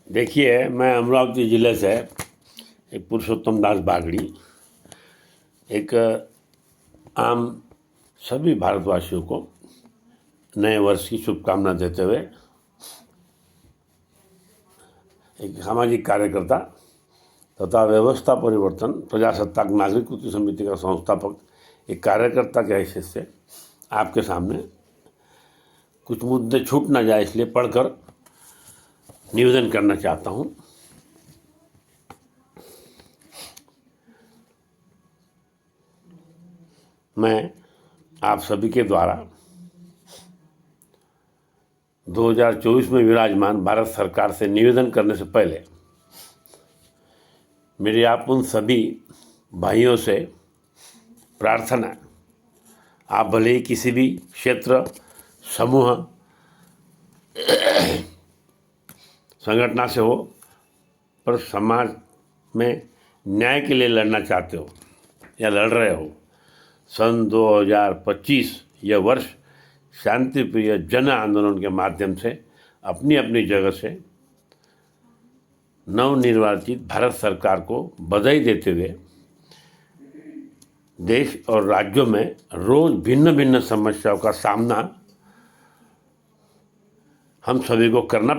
देखिए, मैं अमरावती ज़िले से एक पुरुषोत्तम दास बागड़ी एक आम सभी भारतवासियों को नए वर्ष की शुभकामना देते हुए एक सामाजिक कार्यकर्ता तथा व्यवस्था परिवर्तन प्रजासत्ताक नागरिक कृति समिति का संस्थापक एक कार्यकर्ता के हैसियत से आपके सामने कुछ मुद्दे छूट ना जाए इसलिए पढ़कर निवेदन करना चाहता हूँ। मैं आप सभी के द्वारा 2024 में विराजमान भारत सरकार से निवेदन करने से पहले मेरी आप उन सभी भाइयों से प्रार्थना, आप भले ही किसी भी क्षेत्र, समूह, संगठन से हो, पर समाज में न्याय के लिए लड़ना चाहते हो या लड़ रहे हो, सन 2025 यह वर्ष शांतिप्रिय जन आंदोलन के माध्यम से अपनी अपनी जगह से नवनिर्वाचित भारत सरकार को बधाई देते हुए देश और राज्यों में रोज भिन्न भिन्न समस्याओं का सामना हम सभी को करना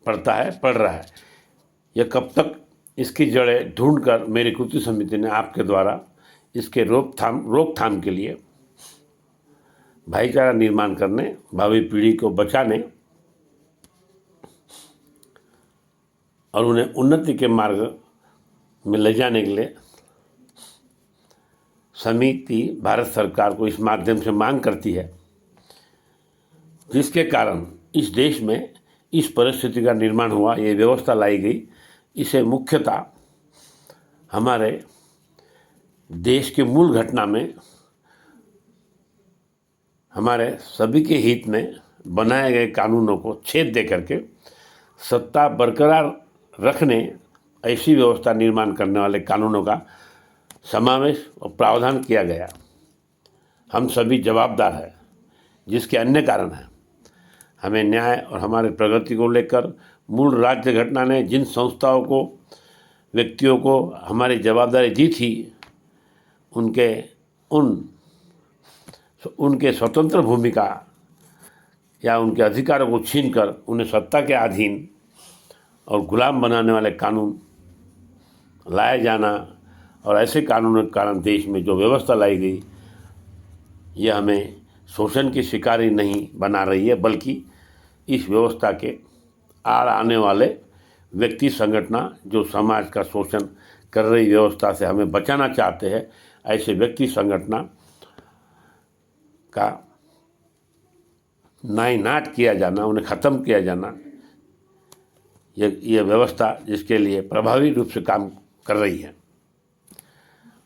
पड़ रहा है। यह कब तक, इसकी जड़ें ढूंढकर मेरी कृति समिति ने आपके द्वारा इसके रोकथाम के लिए भाईचारा निर्माण करने, भावी पीढ़ी को बचाने और उन्हें उन्नति के मार्ग में ले जाने के लिए समिति भारत सरकार को इस माध्यम से मांग करती है, जिसके कारण इस देश में इस परिस्थिति का निर्माण हुआ, ये व्यवस्था लाई गई। इसे मुख्यतः हमारे देश के मूल घटना में हमारे सभी के हित में बनाए गए कानूनों को छेद दे करके सत्ता बरकरार रखने ऐसी व्यवस्था निर्माण करने वाले कानूनों का समावेश और प्रावधान किया गया। हम सभी जवाबदार हैं, जिसके अन्य कारण हैं। हमें न्याय और हमारे प्रगति को लेकर मूल राज्य घटना ने जिन संस्थाओं को, व्यक्तियों को हमारी जवाबदारी दी थी, उनके स्वतंत्र भूमिका या उनके अधिकारों को छीनकर उन्हें सत्ता के अधीन और गुलाम बनाने वाले कानून लाए जाना और ऐसे कानूनों के कारण देश में जो व्यवस्था लाई गई, यह हमें शोषण की शिकार ही नहीं बना रही है, बल्कि इस व्यवस्था के आड़ आने वाले व्यक्ति, संगठन जो समाज का शोषण कर रही व्यवस्था से हमें बचाना चाहते हैं, ऐसे व्यक्ति संगठन का नायनाट किया जाना, उन्हें ख़त्म किया जाना, यह व्यवस्था जिसके लिए प्रभावी रूप से काम कर रही है।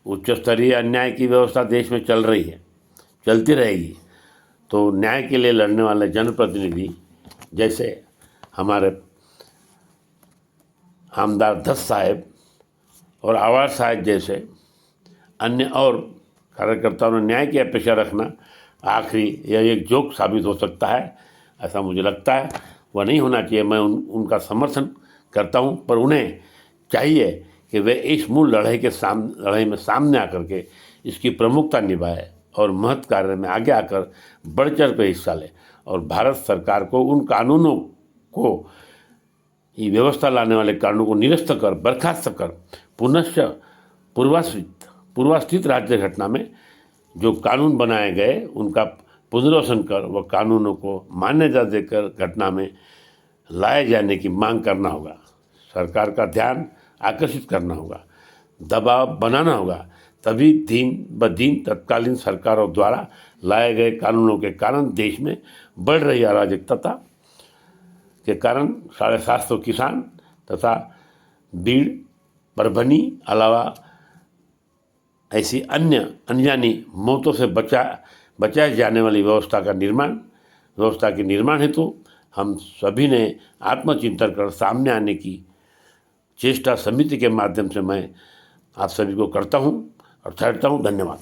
उच्च स्तरीय अन्याय की व्यवस्था देश में चल रही है, चलती रहेगी। तो न्याय के लिए लड़ने वाले जनप्रतिनिधि जैसे हमारे आमदार दत्त साहब और आवाज साहब जैसे अन्य और कार्यकर्ताओं ने न्याय की अपेक्षा रखना आखिरी यह एक जोक साबित हो सकता है, ऐसा मुझे लगता है। वह नहीं होना चाहिए। मैं उनका समर्थन करता हूं, पर उन्हें चाहिए कि वे इस मूल लड़ाई में सामने आकर के इसकी प्रमुखता निभाए और महत्व कार्य में आगे आकर बढ़ चढ़ कर हिस्सा ले और भारत सरकार को उन कानूनों को, ये व्यवस्था लाने वाले कानूनों को निरस्त कर, बर्खास्त कर, पुनश्च पूर्वास्थित राज्य घटना में जो कानून बनाए गए उनका पुनर्वसन कर वह कानूनों को मान्यता देकर घटना में लाए जाने की मांग करना होगा। सरकार का ध्यान आकर्षित करना होगा, दबाव बनाना होगा। तभी दिन ब दिन तत्कालीन सरकारों द्वारा लाए गए कानूनों के कारण देश में बढ़ रही अराजकता के कारण 750 किसान तथा बीड़, परभनी अलावा ऐसी अन्य अनजानी मौतों से बचाए जाने वाली व्यवस्था के निर्माण हेतु हम सभी ने आत्मचिंतन कर सामने आने की चेष्टा समिति के माध्यम से मैं आप सभी को करता हूं और ठहरता हूं। धन्यवाद।